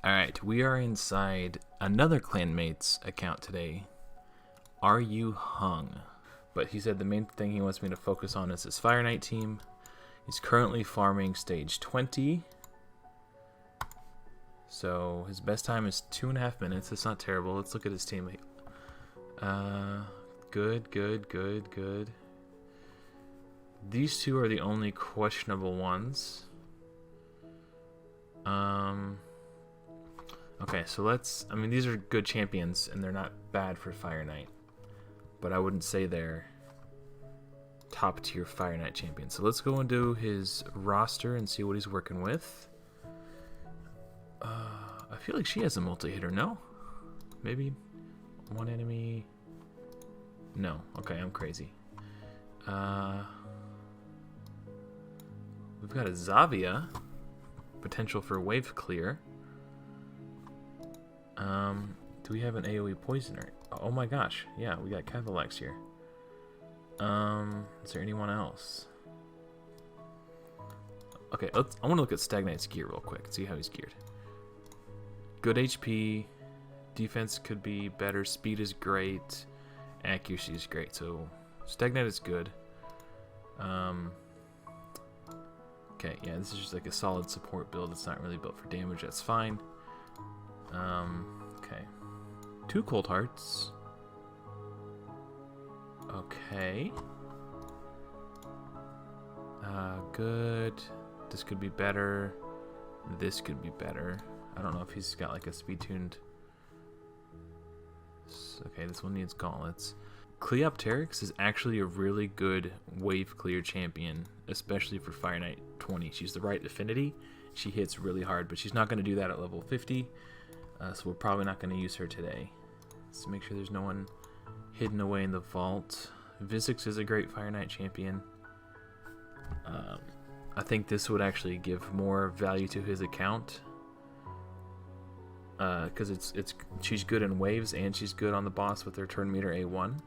Alright, we are inside another clanmate's account today. AreYouHung. But he said the main thing he wants me to focus on is his Fire Knight team. He's currently farming stage 20. So his best time is 2.5 minutes. That's not terrible. Let's look at his team. Good. These two are the only questionable ones. Okay, so I mean, these are good champions, and they're not bad for Fire Knight. But I wouldn't say they're top-tier Fire Knight champions. So let's go into his roster and see what he's working with. I feel like she has a multi-hitter, no? Maybe one enemy... No. Okay, I'm crazy. We've got a Zavia. Potential for wave clear. Do we have an AoE poisoner? Oh my gosh, yeah, we got Kalvalax here. Is there anyone else? Okay, I want to look at Stag Knight's gear real quick, see how he's geared. Good HP, defense could be better, speed is great, accuracy is great, so Stag Knight is good. Okay, yeah, this is just like a solid support build. It's not really built for damage, that's fine. Okay. 2 cold hearts. Okay. Good. This could be better. This could be better. I don't know if he's got like a speed tuned. Okay, this one needs gauntlets. Cleopteryx is actually a really good wave clear champion, especially for Fire Knight 20. She's the right affinity. She hits really hard, but she's not going to do that at level 50. So we're probably not going to use her today. Let's make sure there's no one hidden away in the vault. Vizix is a great Fire Knight champion. I think this would actually give more value to his account. Because she's good in waves and she's good on the boss with her turn meter A1.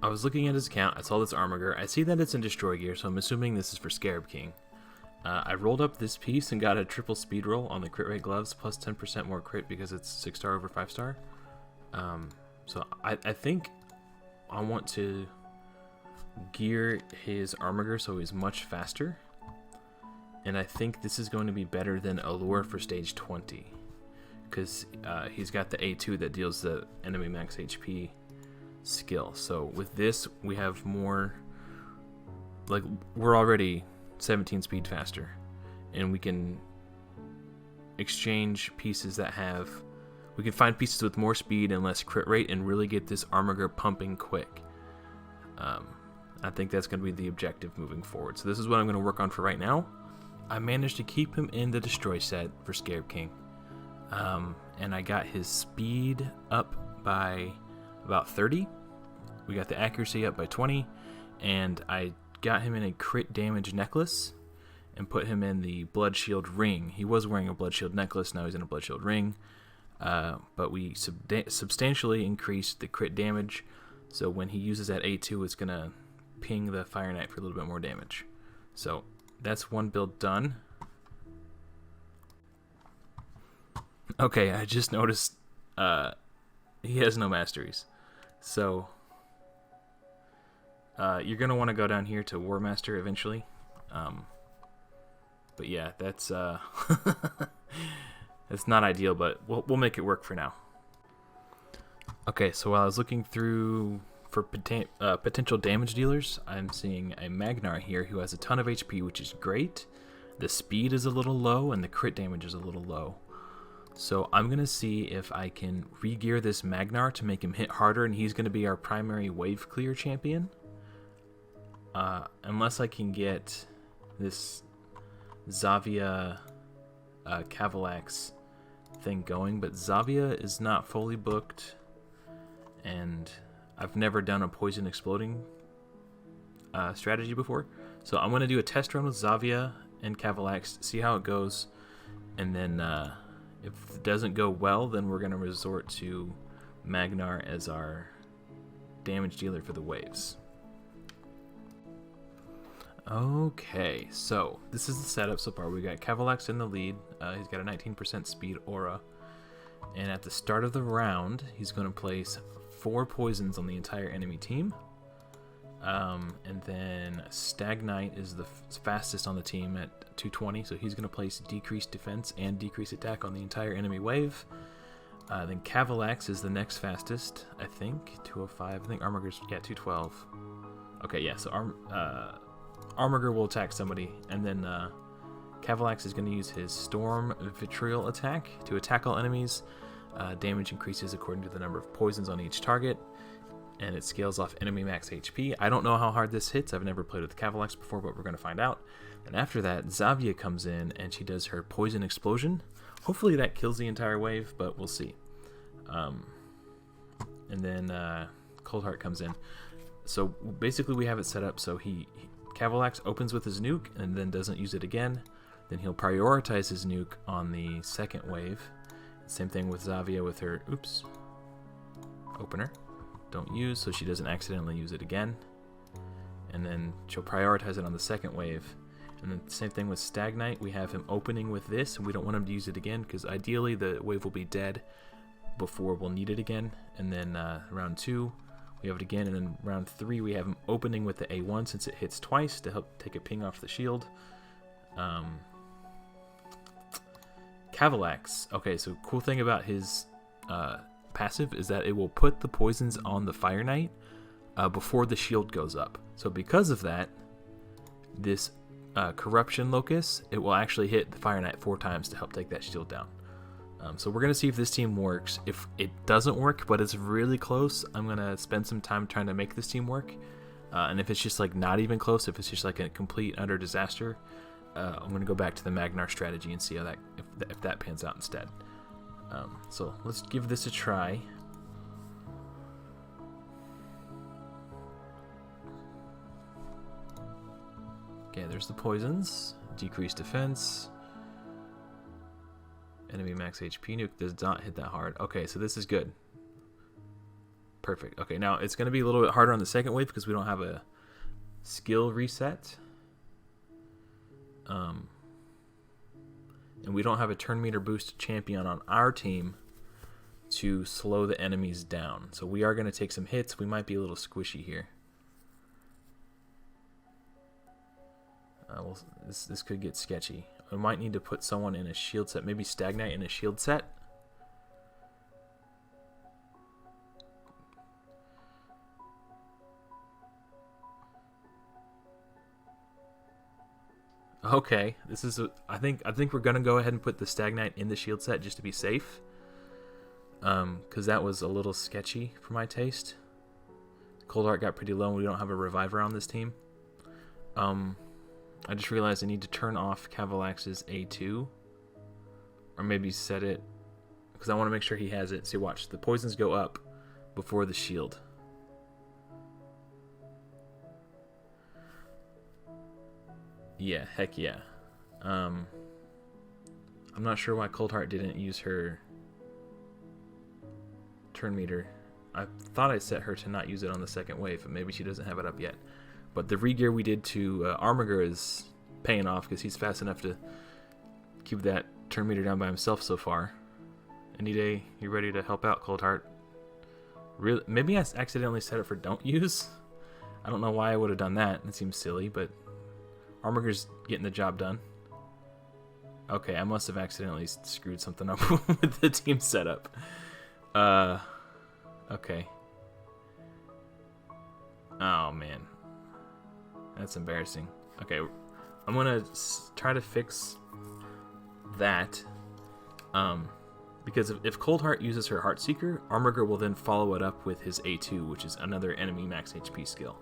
I was looking at his account, I saw this Armiger. I see that it's in Destroy Gear, so I'm assuming this is for Scarab King. I rolled up this piece and got a triple speed roll on the crit rate gloves, plus 10% more crit because it's 6-star over 5-star. So I think I want to gear his Armiger so he's much faster. And I think this is going to be better than Allure for stage 20. Because he's got the A2 that deals the enemy max HP skill. So with this, we have more... Like, we're already 17 speed faster. And we can exchange pieces that have... We can find pieces with more speed and less crit rate and really get this Armiger pumping quick. I think that's going to be the objective moving forward. So this is what I'm going to work on for right now. I managed to keep him in the Destroy set for Scarab King. And I got his speed up by about 30. We got the accuracy up by 20. And I got him in a crit damage necklace and put him in the blood shield ring. He was wearing a blood shield necklace, now he's in a blood shield ring. But we substantially increased the crit damage. So when he uses that A2, it's going to ping the Fire Knight for a little bit more damage. So that's one build done. Okay, I just noticed he has no masteries. So you're going to want to go down here to War Master eventually. But yeah, that's that's not ideal, but we'll make it work for now. Okay, so while I was looking through for potential damage dealers, I'm seeing a Magnar here who has a ton of HP, which is great. The speed is a little low, and the crit damage is a little low. So I'm going to see if I can re-gear this Magnar to make him hit harder, and he's going to be our primary wave clear champion. Unless I can get this Zavia Kalvalax thing going, but Zavia is not fully booked, and I've never done a poison exploding strategy before. So I'm going to do a test run with Zavia and Kalvalax, see how it goes, and then if it doesn't go well, then we're going to resort to Magnar as our damage dealer for the waves. Okay, so this is the setup so far. We got Kalvalax in the lead. He's got a 19% speed aura. And at the start of the round, he's going to place 4 poisons on the entire enemy team. And then Stag Knight is the fastest on the team at 220, so he's going to place decreased defense and decreased attack on the entire enemy wave. Then Kalvalax is the next fastest, I think, 205. I think Armiger's, yeah, 212. Okay, yeah, so Armiger will attack somebody, and then Kalvalax is going to use his Storm Vitriol attack to attack all enemies. Damage increases according to the number of poisons on each target, and it scales off enemy max HP. I don't know how hard this hits. I've never played with Kalvalax before, but we're going to find out. And after that, Zavia comes in, and she does her Poison Explosion. Hopefully that kills the entire wave, but we'll see. And then Coldheart comes in. So basically we have it set up so Kalvalax opens with his nuke and then doesn't use it again. Then he'll prioritize his nuke on the second wave. Same thing with Zavia with her, opener. Don't use, so she doesn't accidentally use it again. And then she'll prioritize it on the second wave. And then same thing with Stag Knight. We have him opening with this, and we don't want him to use it again, because ideally the wave will be dead before we'll need it again. And then round 2, we have it again. And then round 3, we have him opening with the A1, since it hits twice to help take a ping off the shield. Kalvalax. Okay, so cool thing about his passive is that it will put the poisons on the Fire Knight before the shield goes up. So because of that, this Corruption Locus, it will actually hit the Fire Knight 4 times to help take that shield down. So we're going to see if this team works. If it doesn't work, but it's really close, I'm going to spend some time trying to make this team work. And if it's just like not even close, if it's just like a complete utter disaster, I'm going to go back to the Magnar strategy and see how that if that pans out instead. So let's give this a try. Okay, there's the poisons. Decreased defense. Enemy max HP nuke does not hit that hard. Okay, so this is good. Perfect. Okay, now it's going to be a little bit harder on the second wave because we don't have a skill reset. And we don't have a turn meter boost champion on our team to slow the enemies down. So we are going to take some hits. We might be a little squishy here. Well, this could get sketchy. I might need to put someone in a shield set. Maybe Stag Knight in a shield set. Okay, this is I think we're gonna go ahead and put the Stag Knight in the shield set just to be safe. Because that was a little sketchy for my taste. Coldheart got pretty low and we don't have a reviver on this team. I just realized I need to turn off Kalvalax's A2. Or maybe set it, because I want to make sure he has it. See, watch, the poisons go up before the shield. Yeah, heck yeah. I'm not sure why Coldheart didn't use her turn meter. I thought I set her to not use it on the second wave, but maybe she doesn't have it up yet. But the re-gear we did to Armiger is paying off because he's fast enough to keep that turn meter down by himself so far. Any day you're ready to help out, Coldheart. Really, maybe I accidentally set it for don't use. I don't know why I would have done that. It seems silly, but Armiger's getting the job done. Okay, I must have accidentally screwed something up with the team setup. Okay. Oh, man. That's embarrassing. Okay, I'm going to try to fix that. Because if Coldheart uses her Heartseeker, Armiger will then follow it up with his A2, which is another enemy max HP skill.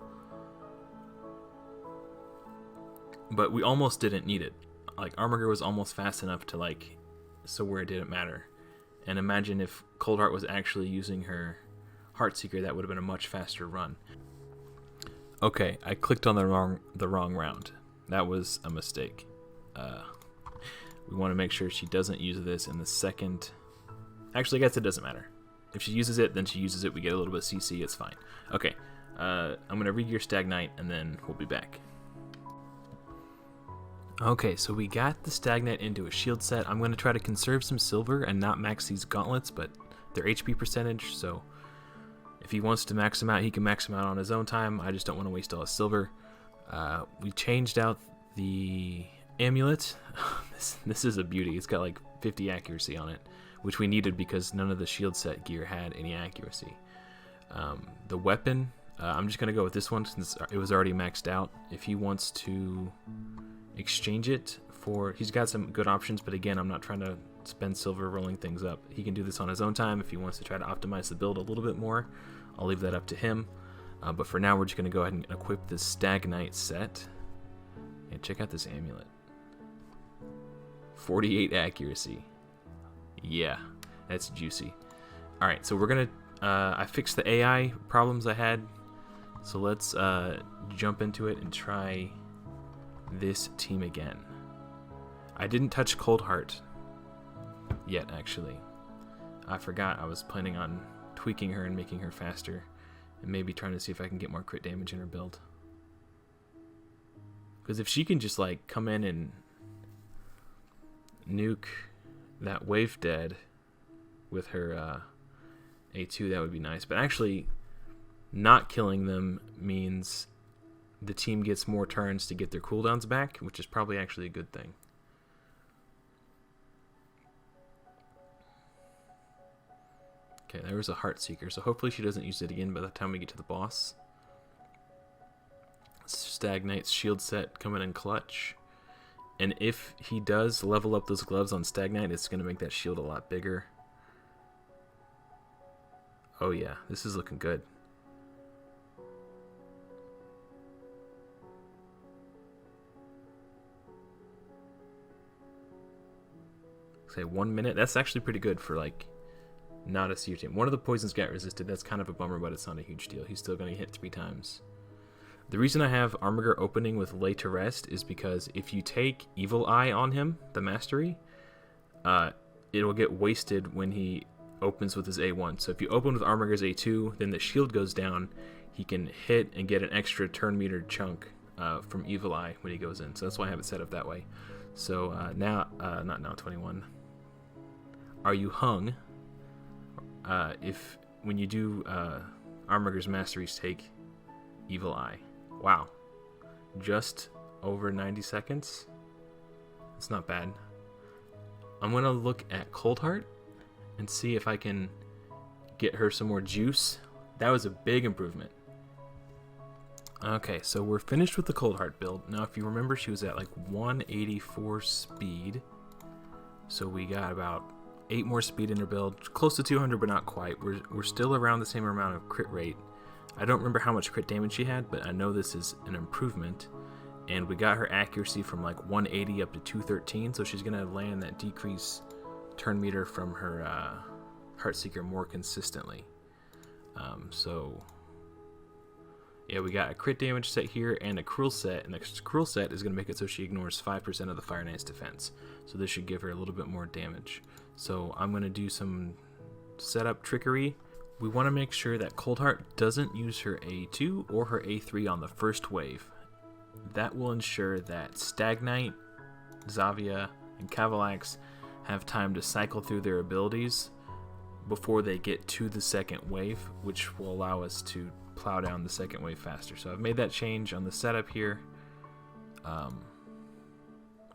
But we almost didn't need it. Like, Armiger was almost fast enough to, like, so where it didn't matter. And imagine if Coldheart was actually using her Heartseeker, that would have been a much faster run. Okay, I clicked on the wrong round. That was a mistake. We want to make sure she doesn't use this in the second. Actually, I guess it doesn't matter. If she uses it, then she uses it. We get a little bit of CC. It's fine. Okay, I'm going to re-gear Stag Knight, and then we'll be back. Okay, so we got the Stag Knight into a shield set. I'm going to try to conserve some silver and not max these gauntlets, but their HP percentage, so if he wants to max them out, he can max them out on his own time. I just don't want to waste all his silver. We changed out the amulet. This is a beauty. It's got like 50 accuracy on it, which we needed because none of the shield set gear had any accuracy. The weapon, I'm just going to go with this one since it was already maxed out. If he wants to exchange it for, he's got some good options, but again, I'm not trying to spend silver rolling things up. He can do this on his own time. If he wants to try to optimize the build a little bit more, I'll leave that up to him. But for now, we're just going to go ahead and equip this Stag Knight set. And check out this amulet. 48 accuracy. Yeah, that's juicy. Alright, so we're going to... I fixed the AI problems I had. So let's jump into it and try this team again. I didn't touch Coldheart yet, actually. I forgot I was planning on tweaking her and making her faster, and maybe trying to see if I can get more crit damage in her build. Because if she can just like come in and nuke that wave dead with her A2, that would be nice. But actually, not killing them means the team gets more turns to get their cooldowns back, which is probably actually a good thing. Okay, there was a Heartseeker, so hopefully she doesn't use it again by the time we get to the boss. Stag Knight's shield set coming in clutch. And if he does level up those gloves on Stag Knight, it's going to make that shield a lot bigger. Oh yeah, this is looking good. Say 1 minute. That's actually pretty good for like not a seer team. One of the poisons got resisted. That's kind of a bummer, but it's not a huge deal. He's still going to hit 3 times. The reason I have Armiger opening with Lay to Rest is because if you take Evil Eye on him, the mastery, it'll get wasted when he opens with his A1. So if you open with Armiger's A2, then the shield goes down. He can hit and get an extra turn meter chunk from Evil Eye when he goes in. So that's why I have it set up that way. So not now 21. AreYouHung. If when you do Armiger's masteries, take Evil Eye. Wow, just over 90 seconds. It's not bad. I'm gonna look at Coldheart and see if I can get her some more juice. That was a big improvement. Okay, so we're finished with the Coldheart build. Now, if you remember, she was at like 184 speed. So we got about 8 more speed in her build. Close to 200, but not quite. We're still around the same amount of crit rate. I don't remember how much crit damage she had, but I know this is an improvement. And we got her accuracy from like 180 up to 213, so she's going to land that decrease turn meter from her Heartseeker more consistently. So yeah, we got a crit damage set here and a cruel set, and the cruel set is going to make it so she ignores 5% of the Fire Knight's defense. So this should give her a little bit more damage. So I'm going to do some setup trickery. We want to make sure that Coldheart doesn't use her A2 or her A3 on the first wave. That will ensure that Stag Knight, Zavia, and Kalvalax have time to cycle through their abilities before they get to the second wave, which will allow us to plow down the second wave faster. So I've made that change on the setup here. We're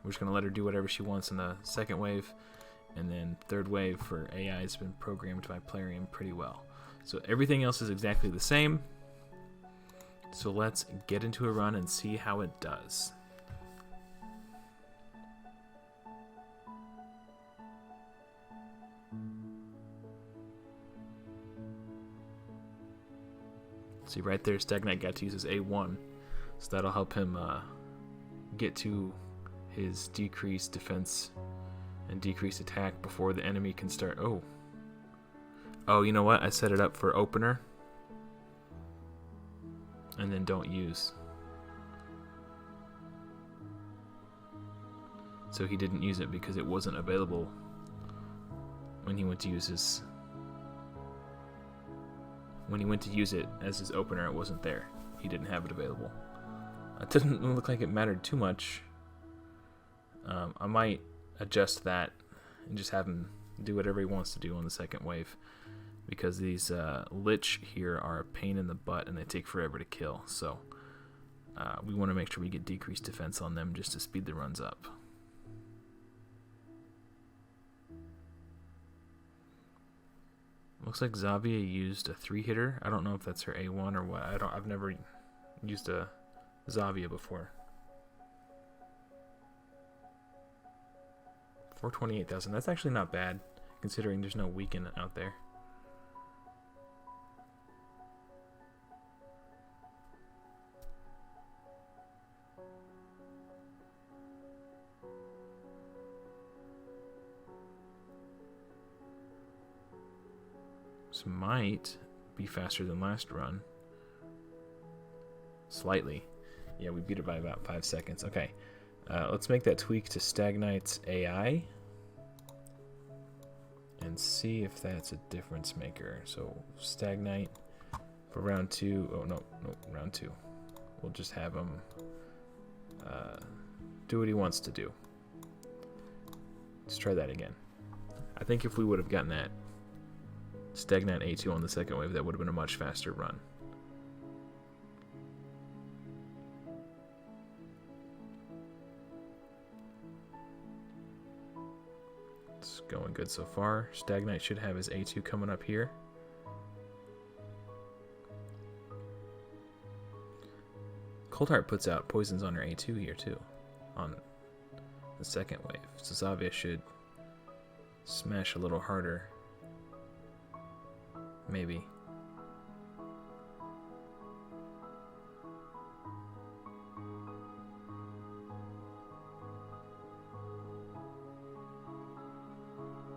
just going to let her do whatever she wants in the second wave, and then third wave for AI has been programmed by Plarium pretty well. So everything else is exactly the same. So let's get into a run and see how it does. See right there, Stag Knight got to use his A1, so that'll help him get to his decreased defense and decreased attack before the enemy can start. Oh, you know what? I set it up for opener and then don't use. So he didn't use it because it wasn't available when he went to use his... When he went to use it as his opener, it wasn't there. He didn't have it available. It didn't look like it mattered too much I might adjust that and just have him do whatever he wants to do on the second wave, because these Lich here are a pain in the butt and they take forever to kill. So we want to make sure we get decreased defense on them just to speed the runs up. Looks like Zavia used a 3-hitter. I don't know if that's her A1 or what. I've never used a Zavia before. 428,000. That's actually not bad, considering there's no weaken out there. This might be faster than last run. Slightly. Yeah, we beat it by about 5 seconds. Okay. Let's make that tweak to Stag Knight's AI and see if that's a difference maker. So Stag Knight for round 2. Oh, no, round 2. We'll just have him do what he wants to do. Let's try that again. I think if we would have gotten that Stag Knight A2 on the second wave, that would have been a much faster run. It's going good so far. Stag Knight should have his A2 coming up here. Coldheart puts out poisons on her A2 here too, on the second wave. So Zavia should smash a little harder. Maybe.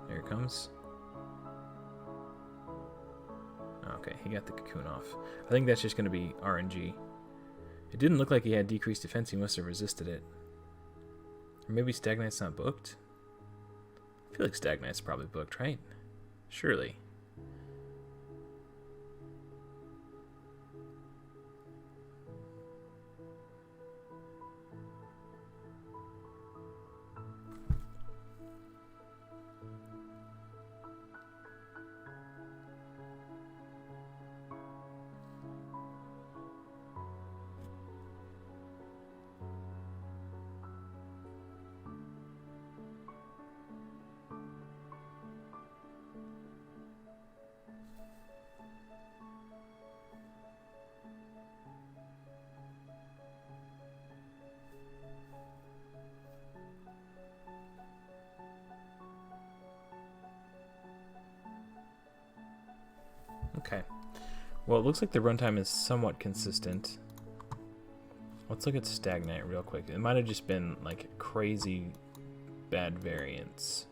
There it comes. Okay, he got the cocoon off. I think that's just going to be RNG. It didn't look like he had decreased defense. He must have resisted it. Or maybe Stag Knight's not booked? I feel like Stag Knight's probably booked, right? Surely. Okay. Well, it looks like the runtime is somewhat consistent. Let's look at Stag Knight real quick. It might have just been like crazy bad variance.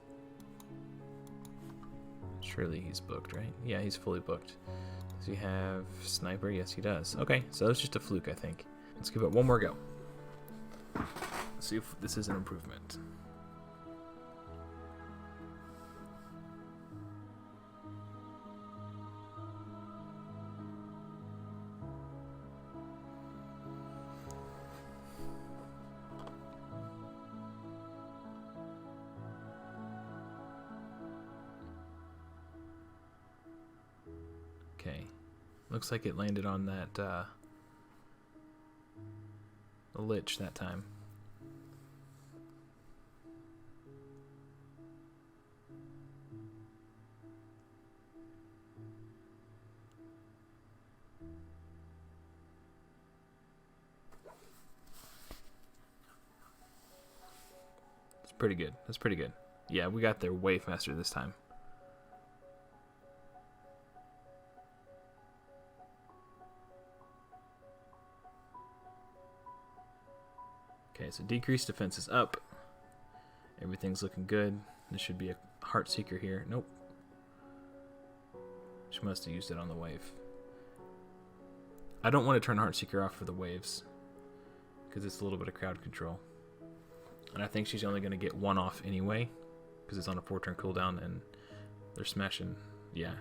Surely he's booked, right? Yeah, he's fully booked. Does he have Sniper? Yes, he does. Okay, so it's just a fluke, I think. Let's give it one more go. Let's see if this is an improvement. Okay, looks like it landed on that the Lich that time. It's pretty good. That's pretty good. Yeah, we got there way faster this time. Okay, so decreased defense is up. Everything's looking good. This should be a Heartseeker here. Nope. She must have used it on the wave. I don't want to turn Heartseeker off for the waves, because it's a little bit of crowd control. And I think she's only going to get one off anyway, because it's on a 4-turn cooldown, and they're smashing, yeah,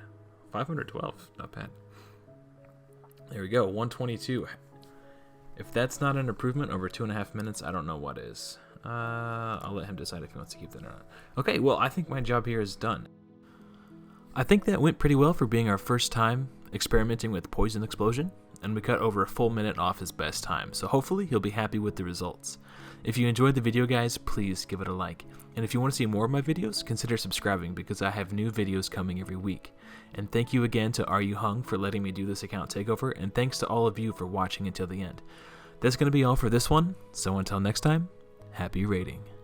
512. Not bad. There we go, 122. If that's not an improvement over 2.5 minutes, I don't know what is. I'll let him decide if he wants to keep that or not. Okay, well, I think my job here is done. I think that went pretty well for being our first time experimenting with Poison Explosion, and we cut over a full minute off his best time, so hopefully he'll be happy with the results. If you enjoyed the video, guys, please give it a like. And if you want to see more of my videos, consider subscribing because I have new videos coming every week. And thank you again to AreYouHung for letting me do this account takeover, and thanks to all of you for watching until the end. That's going to be all for this one, so until next time, happy raiding.